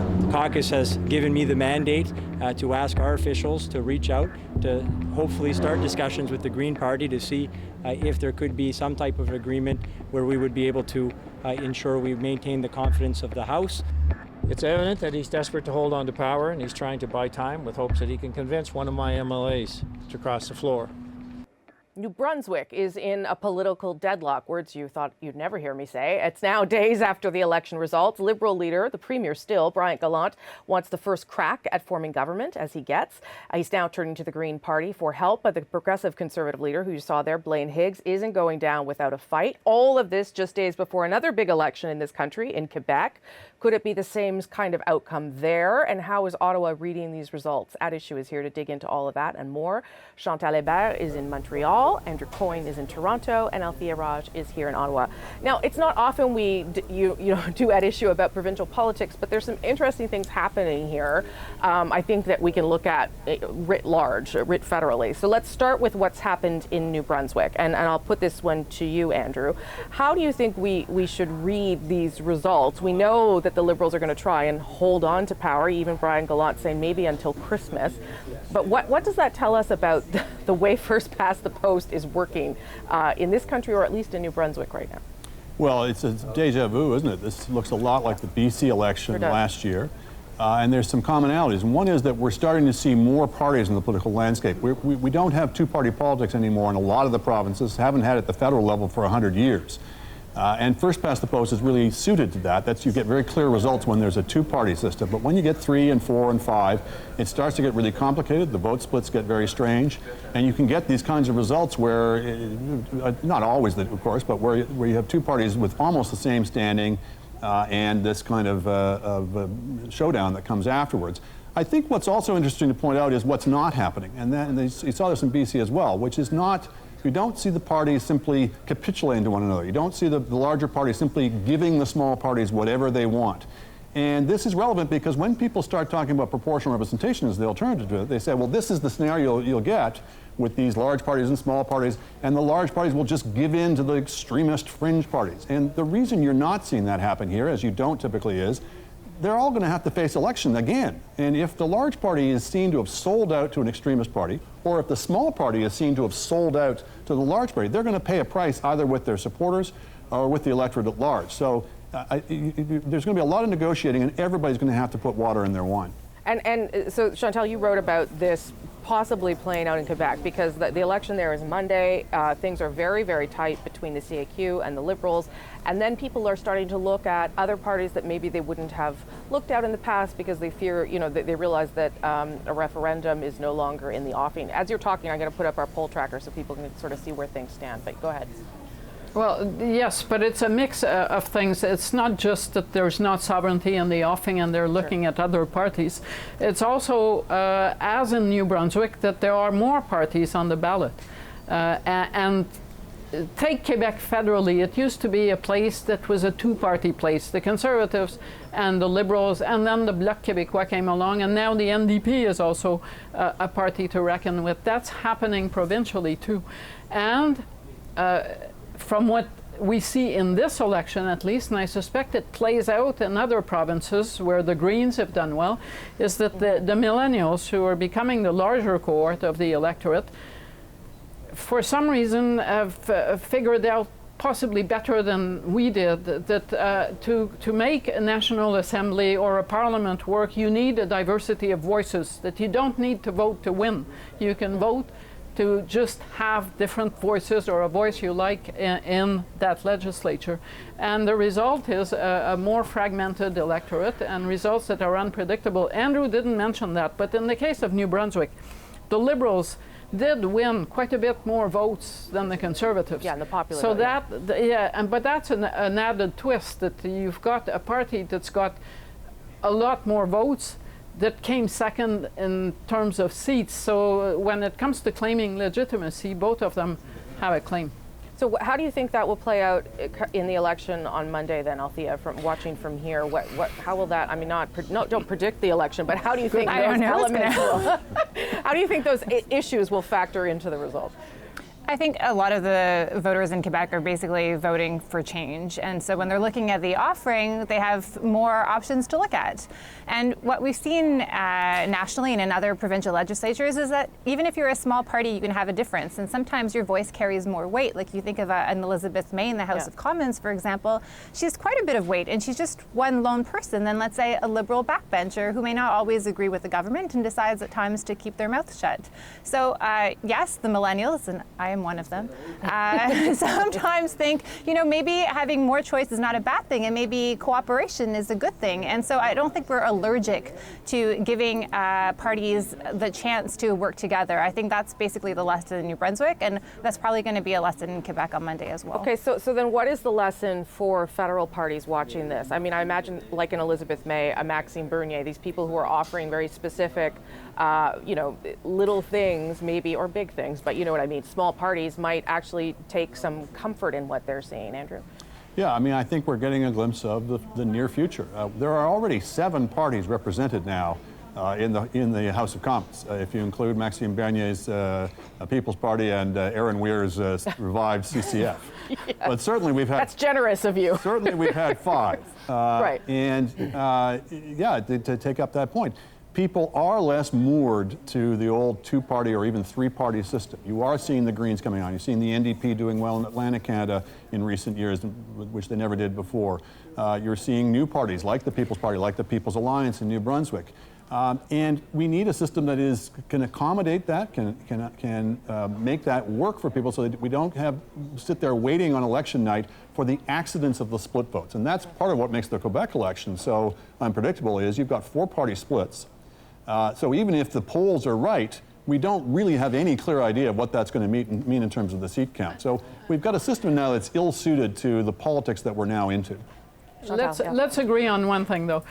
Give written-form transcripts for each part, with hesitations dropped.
Our caucus has given me the mandate to ask our officials to reach out to hopefully start discussions with the Green Party to see if there could be some type of agreement where we would be able to ensure we maintain the confidence of the House. It's evident that he's desperate to hold on to power, and he's trying to buy time with hopes that he can convince one of my MLAs to cross the floor. New Brunswick is in a political deadlock, words you thought you'd never hear me say. It's now days after the election results. Liberal leader, the Premier still, Brian Gallant, wants the first crack at forming government as he gets. He's now turning to the Green Party for help, but the Progressive Conservative leader, who you saw there, Blaine Higgs, isn't going down without a fight. All of this just days before another big election in this country, in Quebec. Could it be the same kind of outcome there? And how is Ottawa reading these results? At Issue is here to dig into all of that and more. Chantal Hébert is in Montreal, Andrew Coyne is in Toronto, and Althea Raj is here in Ottawa. Now, it's not often we do At Issue about provincial politics, but there's some interesting things happening here. I think that we can look at writ large, writ federally. So let's start with what's happened in New Brunswick. And I'll put this one to you, Andrew. How do you think we should read these results? We know that the Liberals are going to try and hold on to power, even Brian Gallant saying maybe until Christmas. But what does that tell us about the way first past the post is working in this country, or at least in New Brunswick right now? Well, it's a deja vu, isn't it? This looks a lot like the BC election last year. And there's some commonalities. One is that we're starting to see more parties in the political landscape. We don't have two-party politics anymore in a lot of the provinces, haven't had it at the federal level for 100 years. And first past the post is really suited to that. You get very clear results when there's a two-party system. But when you get 3 and 4 and 5, it starts to get really complicated. The vote splits get very strange. And you can get these kinds of results where, not always, of course, but where you have two parties with almost the same standing and this kind of showdown that comes afterwards. I think what's also interesting to point out is what's not happening. And you saw this in BC as well, which is not... You don't see the parties simply capitulating to one another. You don't see the larger parties simply giving the small parties whatever they want. And this is relevant because when people start talking about proportional representation as the alternative to it, they say, well, this is the scenario you'll get with these large parties and small parties, and the large parties will just give in to the extremist fringe parties. And the reason you're not seeing that happen here, as you don't typically, is they're all going to have to face election again. And if the large party is seen to have sold out to an extremist party, or if the small party is seen to have sold out to the large party, they're going to pay a price either with their supporters or with the electorate at large. So there's going to be a lot of negotiating, and everybody's going to have to put water in their wine. And so, Chantal, you wrote about this possibly playing out in Quebec because the election there is Monday. Things are very, very tight between the CAQ and the Liberals. And then people are starting to look at other parties that maybe they wouldn't have looked at in the past because they fear, they realize that a referendum is no longer in the offing. As you're talking, I'm going to put up our poll tracker so people can sort of see where things stand. But go ahead. Well, yes, but it's a mix of things. It's not just that there's not sovereignty in the offing and they're looking at other parties. It's also, as in New Brunswick, that there are more parties on the ballot. And take Quebec federally. It used to be a place that was a two-party place. The Conservatives and the Liberals, and then the Bloc Québécois came along, and now the NDP is also a party to reckon with. That's happening provincially too. And from what we see in this election, at least, and I suspect it plays out in other provinces where the Greens have done well, is that the millennials, who are becoming the larger cohort of the electorate, for some reason have figured out, possibly better than we did, that to make a National Assembly or a Parliament work, you need a diversity of voices, that you don't need to vote to win. You can vote to just have different voices, or a voice you like in that legislature. And the result is a more fragmented electorate and results that are unpredictable. Andrew didn't mention that, but in the case of New Brunswick, the Liberals did win quite a bit more votes than the Conservatives. Yeah, and the popular so vote, but that's an added twist, that you've got a party that's got a lot more votes that came second in terms of seats. So when it comes to claiming legitimacy, both of them have a claim. So how do you think that will play out in the election on Monday then, Althea, from watching from here? How will that, I mean, don't predict the election, but how do you think those elements will, how do you think those issues will factor into the result? I think a lot of the voters in Quebec are basically voting for change. And so when they're looking at the offering, they have more options to look at. And what we've seen nationally and in other provincial legislatures is that even if you're a small party, you can have a difference. And sometimes your voice carries more weight. Like you think of an Elizabeth May in the House of Commons, for example, she has quite a bit of weight and she's just one lone person. Then let's say a Liberal backbencher who may not always agree with the government and decides at times to keep their mouth shut. So yes, the millennials, and I am one of them, sometimes think, maybe having more choice is not a bad thing and maybe cooperation is a good thing. And so I don't think we're allergic to giving parties the chance to work together. I think that's basically the lesson in New Brunswick, and that's probably going to be a lesson in Quebec on Monday as well. Okay, so then what is the lesson for federal parties watching this? I mean, I imagine like an Elizabeth May, a Maxime Bernier, these people who are offering very specific, little things maybe, or big things, but you know what I mean, small parties might actually take some comfort in what they're seeing. Andrew? Yeah, I mean, I think we're getting a glimpse of the near future. There are already 7 parties represented now in the House of Commons, if you include Maxime Bernier's People's Party and Aaron Weir's revived CCF. Yeah. But certainly we've had... That's generous of you. Certainly we've had 5. Right. And yeah, to take up that point, people are less moored to the old 2-party or even 3-party system. You are seeing the Greens coming on. You're seeing the NDP doing well in Atlantic Canada in recent years, which they never did before. You're seeing new parties like the People's Party, like the People's Alliance in New Brunswick. And we need a system that can accommodate that, can make that work for people so that we don't sit there waiting on election night for the accidents of the split votes. And that's part of what makes the Quebec election so unpredictable is you've got 4-party splits. So even if the polls are right, we don't really have any clear idea of what that's going to mean in terms of the seat count. So we've got a system now that's ill-suited to the politics that we're now into. Let's agree on one thing, though.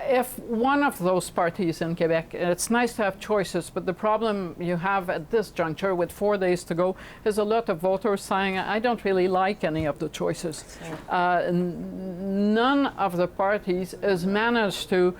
If one of those parties in Quebec, it's nice to have choices, but the problem you have at this juncture with 4 days to go is a lot of voters saying, I don't really like any of the choices. None of the parties has managed to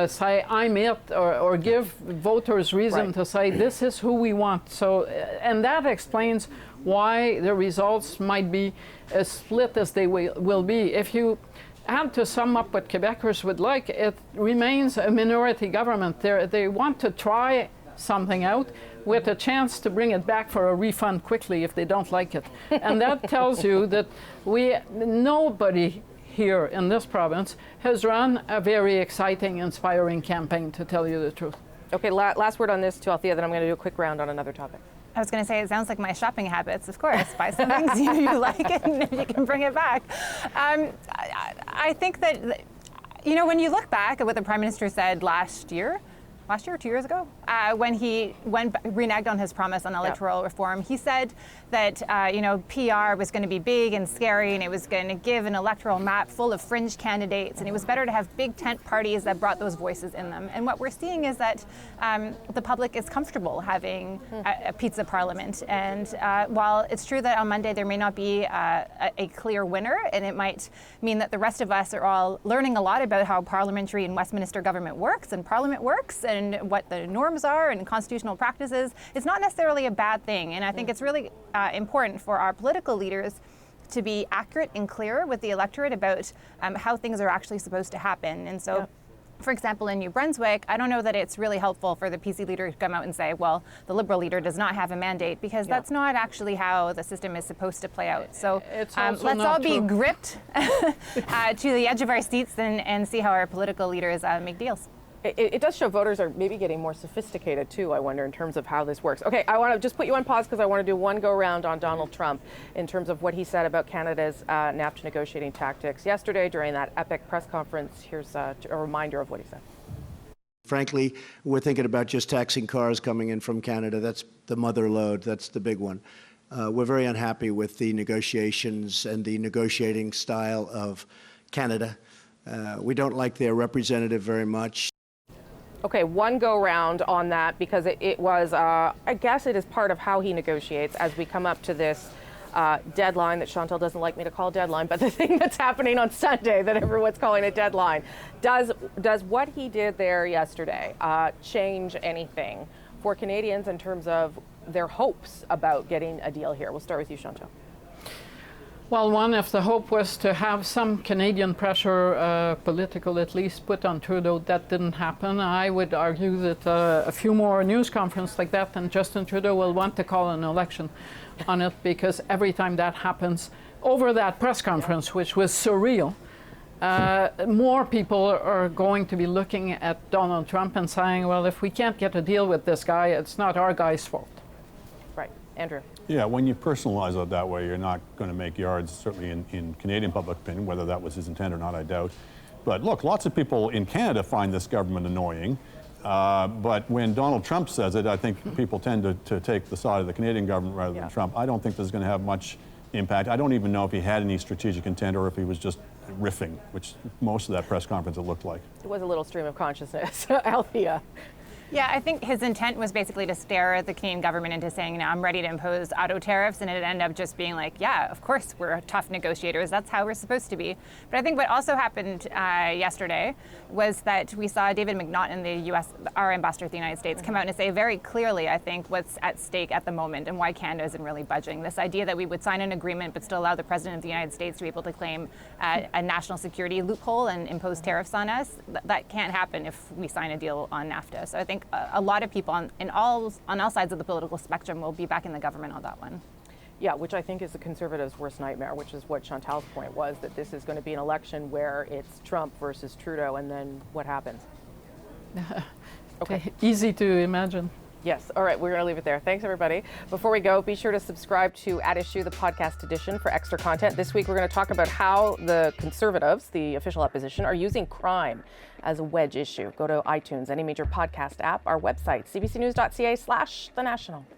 say, I'm it, or give voters reason to say, this is who we want. So, and that explains why the results might be as split as they will be. If you had to sum up what Quebecers would like, it remains a minority government. They want to try something out with a chance to bring it back for a refund quickly if they don't like it. And that tells you that nobody here in this province has run a very exciting, inspiring campaign, to tell you the truth. Okay, last word on this to Althea, then I'm going to do a quick round on another topic. I was going to say, it sounds like my shopping habits, of course. Buy some things you like it and you can bring it back. I think that, when you look back at what the Prime Minister said last year or 2 years ago, when he reneged on his promise on electoral reform, he said that PR was going to be big and scary, and it was going to give an electoral map full of fringe candidates, and it was better to have big tent parties that brought those voices in them. And what we're seeing is that the public is comfortable having a pizza parliament. And while it's true that on Monday there may not be a clear winner, and it might mean that the rest of us are all learning a lot about how parliamentary and Westminster government works and Parliament works and what the norms are and constitutional practices, it's not necessarily a bad thing. And I think it's really important for our political leaders to be accurate and clear with the electorate about how things are actually supposed to happen. And so, for example, in New Brunswick, I don't know that it's really helpful for the PC leader to come out and say, well, the Liberal leader does not have a mandate, because that's not actually how the system is supposed to play out. So let's all be gripped to the edge of our seats and see how our political leaders make deals. It does show voters are maybe getting more sophisticated too, I wonder, in terms of how this works. Okay, I want to just put you on pause because I want to do one go-round on Donald Trump in terms of what he said about Canada's NAFTA negotiating tactics yesterday during that epic press conference. Here's a reminder of what he said. Frankly, we're thinking about just taxing cars coming in from Canada. That's the mother lode. That's the big one. We're very unhappy with the negotiations and the negotiating style of Canada. We don't like their representative very much. Okay, one go-round on that, because it was, I guess it is part of how he negotiates as we come up to this deadline that Chantal doesn't like me to call deadline, but the thing that's happening on Sunday that everyone's calling a deadline. Does what he did there yesterday change anything for Canadians in terms of their hopes about getting a deal here? We'll start with you, Chantal. Well, one, if the hope was to have some Canadian pressure, political at least, put on Trudeau, that didn't happen. I would argue that a few more news conferences like that, and Justin Trudeau will want to call an election on it, because every time that happens, over that press conference, which was surreal, more people are going to be looking at Donald Trump and saying, well, if we can't get a deal with this guy, it's not our guy's fault. Right. Andrew. Yeah, when you personalize it that way, you're not going to make yards, certainly in Canadian public opinion. Whether that was his intent or not, I doubt. But look, lots of people in Canada find this government annoying. But when Donald Trump says it, I think people tend to take the side of the Canadian government rather than Trump. I don't think this is going to have much impact. I don't even know if he had any strategic intent or if he was just riffing, which most of that press conference it looked like. It was a little stream of consciousness. Althea. Yeah, I think his intent was basically to stare the Canadian government into saying, you know, I'm ready to impose auto tariffs, and it ended up just being like, yeah, of course we're tough negotiators. That's how we're supposed to be. But I think what also happened yesterday was that we saw David McNaught in the U.S., our ambassador to the United States, come out and say very clearly, I think, what's at stake at the moment and why Canada isn't really budging. This idea that we would sign an agreement but still allow the President of the United States to be able to claim a national security loophole and impose tariffs on us, that can't happen if we sign a deal on NAFTA. So I think a lot of people on all sides of the political spectrum will be back in the government on that one. Yeah, which I think is the Conservatives' worst nightmare, which is what Chantal's point was, that this is going to be an election where it's Trump versus Trudeau, and then what happens? Okay. Easy to imagine. Yes. All right. We're going to leave it there. Thanks, everybody. Before we go, be sure to subscribe to At Issue, the podcast edition, for extra content. This week, we're going to talk about how the Conservatives, the official opposition, are using crime as a wedge issue. Go to iTunes, any major podcast app, our website, cbcnews.ca/thenational.